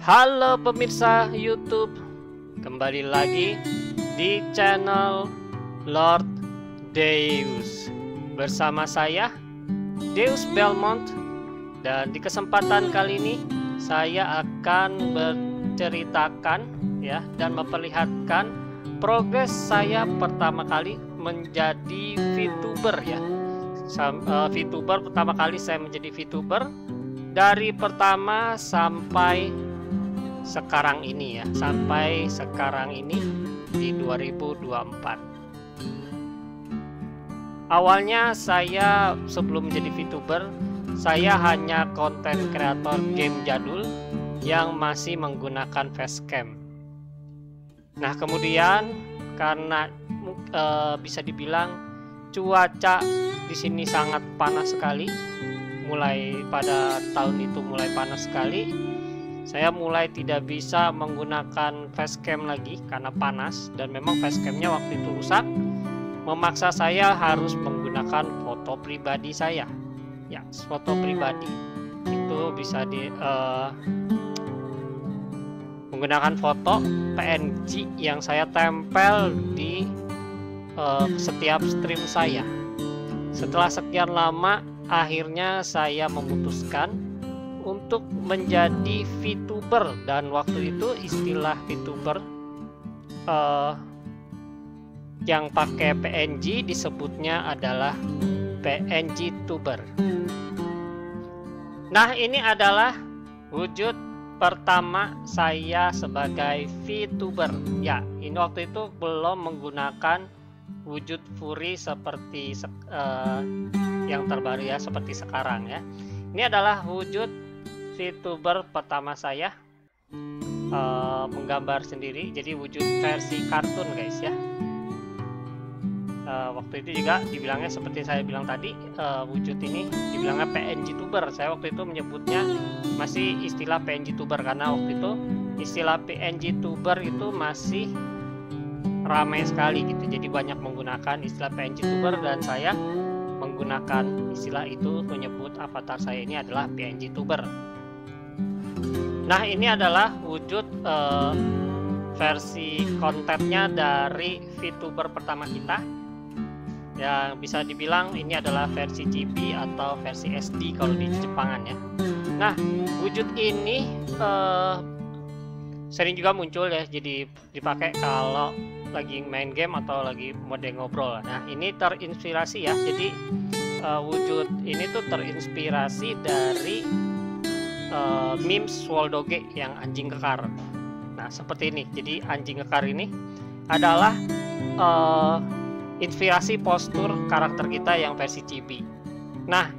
Halo pemirsa YouTube, kembali lagi di channel Lord Deus bersama saya Deus Belmont. Dan di kesempatan kali ini saya akan berceritakan ya dan memperlihatkan progres saya pertama kali menjadi VTuber ya. VTuber pertama kali saya menjadi VTuber dari pertama sampai sekarang ini ya, sampai sekarang ini di 2024. Awalnya saya sebelum menjadi VTuber, saya hanya konten kreator game jadul yang masih menggunakan facecam. Nah, kemudian karena bisa dibilang cuaca di sini sangat panas sekali, mulai pada tahun itu mulai panas sekali. Saya mulai tidak bisa menggunakan facecam lagi karena panas, dan memang facecamnya waktu itu rusak, memaksa saya harus menggunakan foto pribadi saya. Ya, foto pribadi itu bisa menggunakan foto PNG yang saya tempel di setiap stream saya. Setelah sekian lama, akhirnya saya memutuskan untuk menjadi VTuber, dan waktu itu istilah VTuber yang pakai PNG disebutnya adalah PNG Tuber. Nah, ini adalah wujud pertama saya sebagai VTuber. Ya, ini waktu itu belum menggunakan wujud Fury seperti yang terbaru ya, seperti sekarang ya. Ini adalah wujud VTuber pertama saya, menggambar sendiri, jadi wujud versi kartun guys ya. Waktu itu juga dibilangnya seperti saya bilang tadi, wujud ini dibilangnya PNG Tuber. Saya waktu itu menyebutnya masih istilah PNG Tuber karena waktu itu istilah PNG Tuber itu masih ramai sekali gitu, jadi banyak menggunakan istilah PNG Tuber, dan saya menggunakan istilah itu menyebut avatar saya ini adalah PNG Tuber. Nah, ini adalah wujud versi kontennya dari VTuber pertama kita, yang bisa dibilang ini adalah versi GB atau versi SD kalau di Jepangan ya. Nah, wujud ini sering juga muncul ya, jadi dipakai kalau lagi main game atau lagi mode ngobrol. Nah, ini terinspirasi ya, jadi wujud ini tuh terinspirasi dari memes Swoldoge yang anjing kekar. Nah, seperti ini. Jadi anjing kekar ini adalah inspirasi postur karakter kita yang versi chibi. Nah,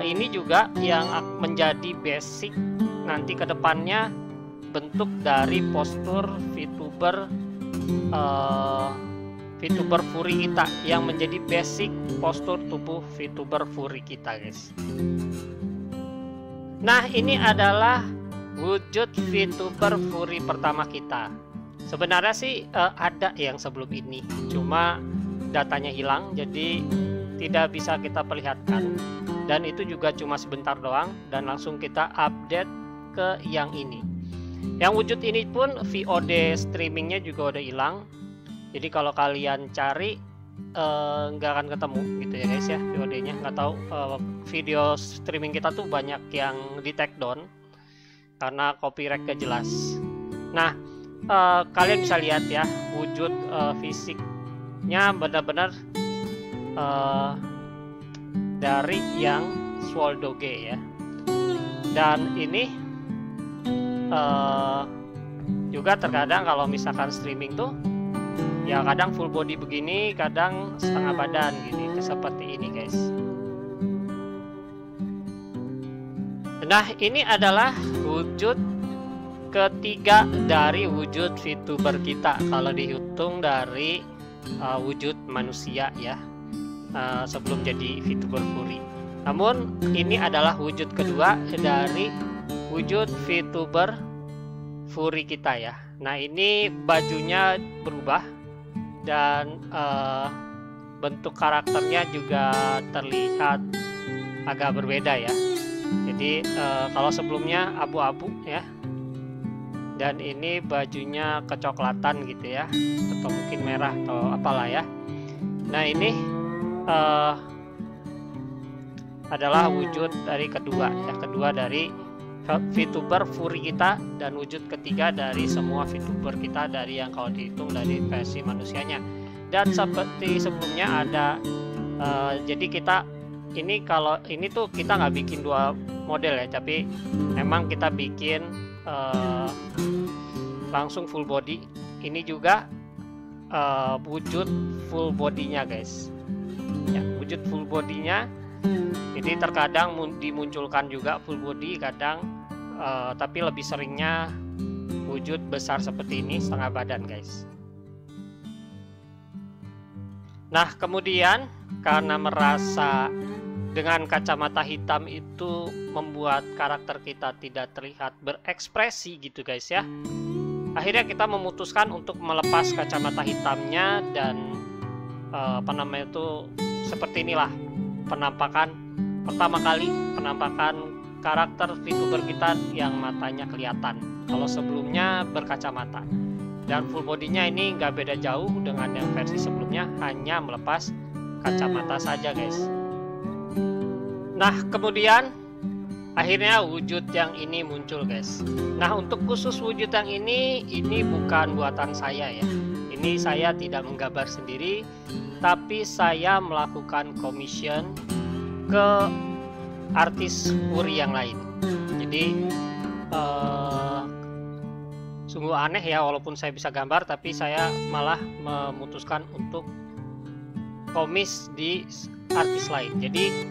ini juga yang menjadi basic nanti ke depannya bentuk dari postur VTuber VTuber Fury kita, yang menjadi basic postur tubuh VTuber Fury kita guys. Nah, ini adalah wujud VTuber Fury pertama kita. Sebenarnya sih ada yang sebelum ini, cuma datanya hilang jadi tidak bisa kita perlihatkan, dan itu juga cuma sebentar doang, dan langsung kita update ke yang ini. Yang wujud ini pun VOD streamingnya juga udah hilang, jadi kalau kalian cari nggak akan ketemu gitu ya guys ya, VOD-nya. Nggak tahu, video streaming kita tuh banyak yang di take down karena copyright gak jelas. Nah, kalian bisa lihat ya, wujud fisiknya benar-benar dari yang Swoldoge ya. Dan ini juga terkadang kalau misalkan streaming tuh ya kadang full body begini, kadang setengah badan gini, seperti ini guys. Nah, ini adalah wujud ketiga dari wujud VTuber kita kalau dihitung dari wujud manusia ya, sebelum jadi VTuber Fury. Namun ini adalah wujud kedua dari wujud VTuber Fury kita ya. Nah, ini bajunya berubah dan bentuk karakternya juga terlihat agak berbeda ya. Jadi kalau sebelumnya abu-abu ya, dan ini bajunya kecoklatan gitu ya, atau mungkin merah atau apalah ya. Nah ini adalah wujud dari kedua ya, kedua dari VTuber Fury kita, dan wujud ketiga dari semua VTuber kita dari yang kalau dihitung dari versi manusianya. Dan seperti sebelumnya ada jadi kita ini, kalau ini tuh kita nggak bikin dua model ya, tapi memang kita bikin langsung full body. Ini juga wujud full bodinya guys ya, wujud full bodinya. Jadi terkadang dimunculkan juga full body kadang, tapi lebih seringnya wujud besar seperti ini, setengah badan guys. Nah kemudian karena merasa dengan kacamata hitam itu membuat karakter kita tidak terlihat berekspresi gitu guys ya, akhirnya kita memutuskan untuk melepas kacamata hitamnya, dan apa namanya itu, seperti inilah penampakan pertama kali, penampakan karakter VTuber kita yang matanya kelihatan. Kalau sebelumnya berkacamata, dan full bodinya ini nggak beda jauh dengan yang versi sebelumnya, hanya melepas kacamata saja guys. Nah kemudian akhirnya wujud yang ini muncul guys. Nah untuk khusus wujud yang ini bukan buatan saya ya, ini saya tidak menggambar sendiri, tapi saya melakukan commission ke artis Fury yang lain. Jadi sungguh aneh ya, walaupun saya bisa gambar tapi saya malah memutuskan untuk komis di artis lain. Jadi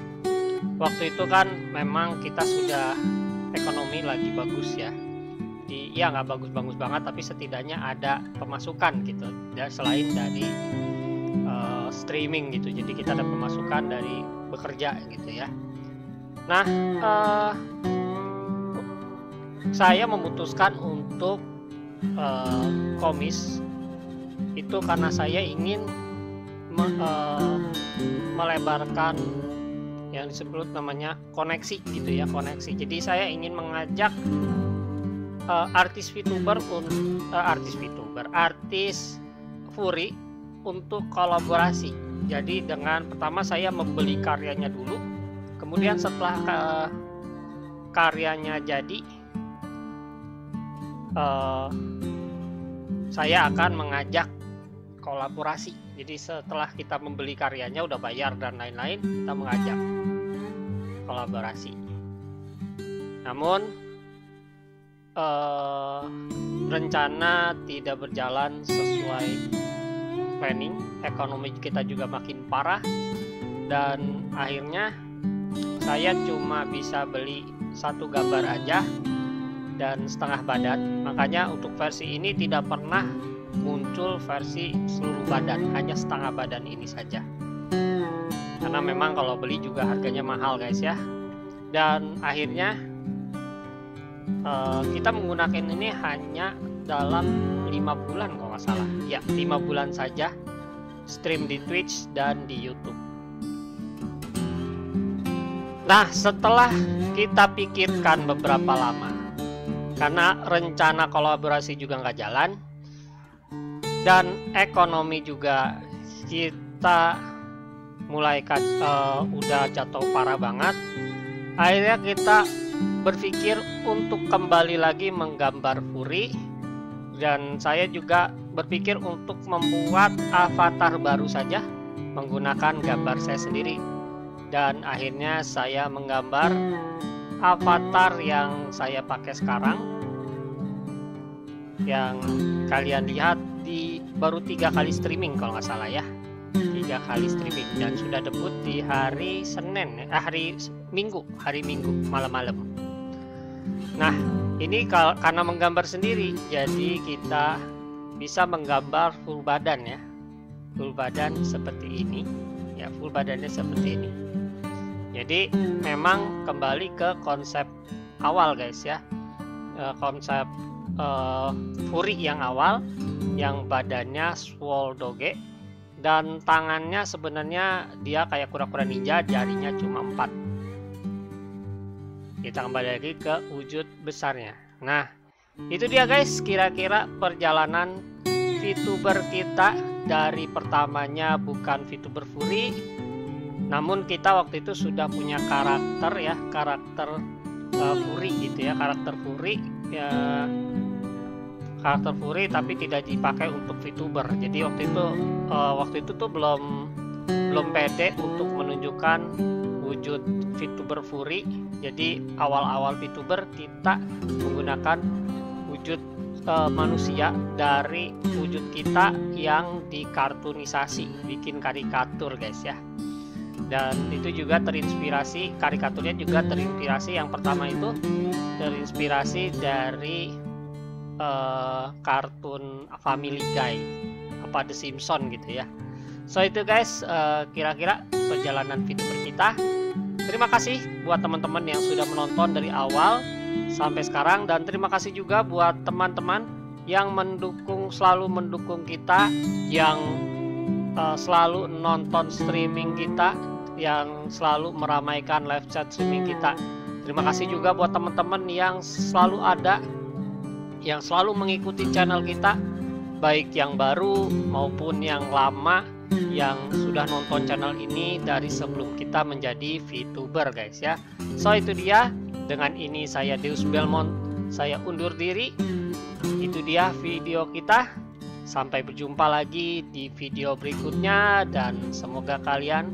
waktu itu kan memang kita sudah ekonomi lagi bagus ya, ya nggak bagus-bagus banget, tapi setidaknya ada pemasukan gitu ya, selain dari streaming gitu. Jadi kita ada pemasukan dari bekerja gitu ya. Nah saya memutuskan untuk komis itu karena saya ingin melebarkan yang disebut namanya koneksi gitu ya, koneksi. Jadi saya ingin mengajak artis Fury untuk kolaborasi. Jadi dengan pertama saya membeli karyanya dulu, kemudian setelah karyanya jadi, saya akan mengajak kolaborasi. Jadi setelah kita membeli karyanya, udah bayar dan lain-lain, kita mengajak kolaborasi. Namun rencana tidak berjalan sesuai planning, ekonomi kita juga makin parah, dan akhirnya saya cuma bisa beli satu gambar aja dan setengah badan. Makanya untuk versi ini tidak pernah muncul versi seluruh badan, hanya setengah badan ini saja, karena memang kalau beli juga harganya mahal guys ya. Dan akhirnya kita menggunakan ini hanya dalam 5 bulan kalau nggak salah ya, 5 bulan saja stream di Twitch dan di YouTube. Nah setelah kita pikirkan beberapa lama, karena rencana kolaborasi juga nggak jalan dan ekonomi juga kita mulai udah jatuh parah banget, akhirnya kita berpikir untuk kembali lagi menggambar Fury, dan saya juga berpikir untuk membuat avatar baru saja menggunakan gambar saya sendiri. Dan akhirnya saya menggambar avatar yang saya pakai sekarang, yang kalian lihat di baru 3 kali streaming kalau nggak salah ya, 3 kali streaming, dan sudah debut di hari Senin, hari Minggu malam-malam. Nah ini karena menggambar sendiri, jadi kita bisa menggambar full badan ya, full badan seperti ini ya, full badannya seperti ini. Jadi memang kembali ke konsep awal guys ya, konsep Fury yang awal, yang badannya swole doge dan tangannya sebenarnya dia kayak kura-kura ninja, jarinya cuma 4. Kita kembali lagi ke wujud besarnya. Nah Itu dia guys, kira-kira perjalanan VTuber kita dari pertamanya bukan VTuber Furi, namun kita waktu itu sudah punya karakter ya, karakter Furi gitu ya, karakter Furi ya, karakter Furi tapi tidak dipakai untuk VTuber. Jadi waktu itu tuh belum pede untuk menunjukkan wujud VTuber Furi. Jadi awal-awal VTuber kita menggunakan wujud manusia dari wujud kita yang dikartunisasi, bikin karikatur guys ya. Dan itu juga terinspirasi, karikaturnya juga terinspirasi, yang pertama itu terinspirasi dari kartun Family Guy apa The Simpsons gitu ya. So itu guys, kira-kira perjalanan VTuber kita. Terima kasih buat teman-teman yang sudah menonton dari awal sampai sekarang, dan terima kasih juga buat teman-teman yang selalu mendukung kita, yang selalu nonton streaming kita, yang selalu meramaikan live chat streaming kita. Terima kasih juga buat teman-teman yang selalu ada, yang selalu mengikuti channel kita, baik yang baru maupun yang lama, yang sudah nonton channel ini dari sebelum kita menjadi VTuber guys ya. So itu dia, dengan ini saya Deus Belmont, saya undur diri. Itu dia video kita. Sampai berjumpa lagi di video berikutnya, dan semoga kalian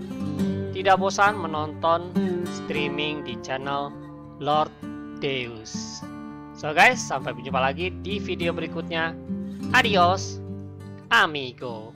tidak bosan menonton streaming di channel Lord Deus. So guys, sampai berjumpa lagi di video berikutnya. Adios, amigo.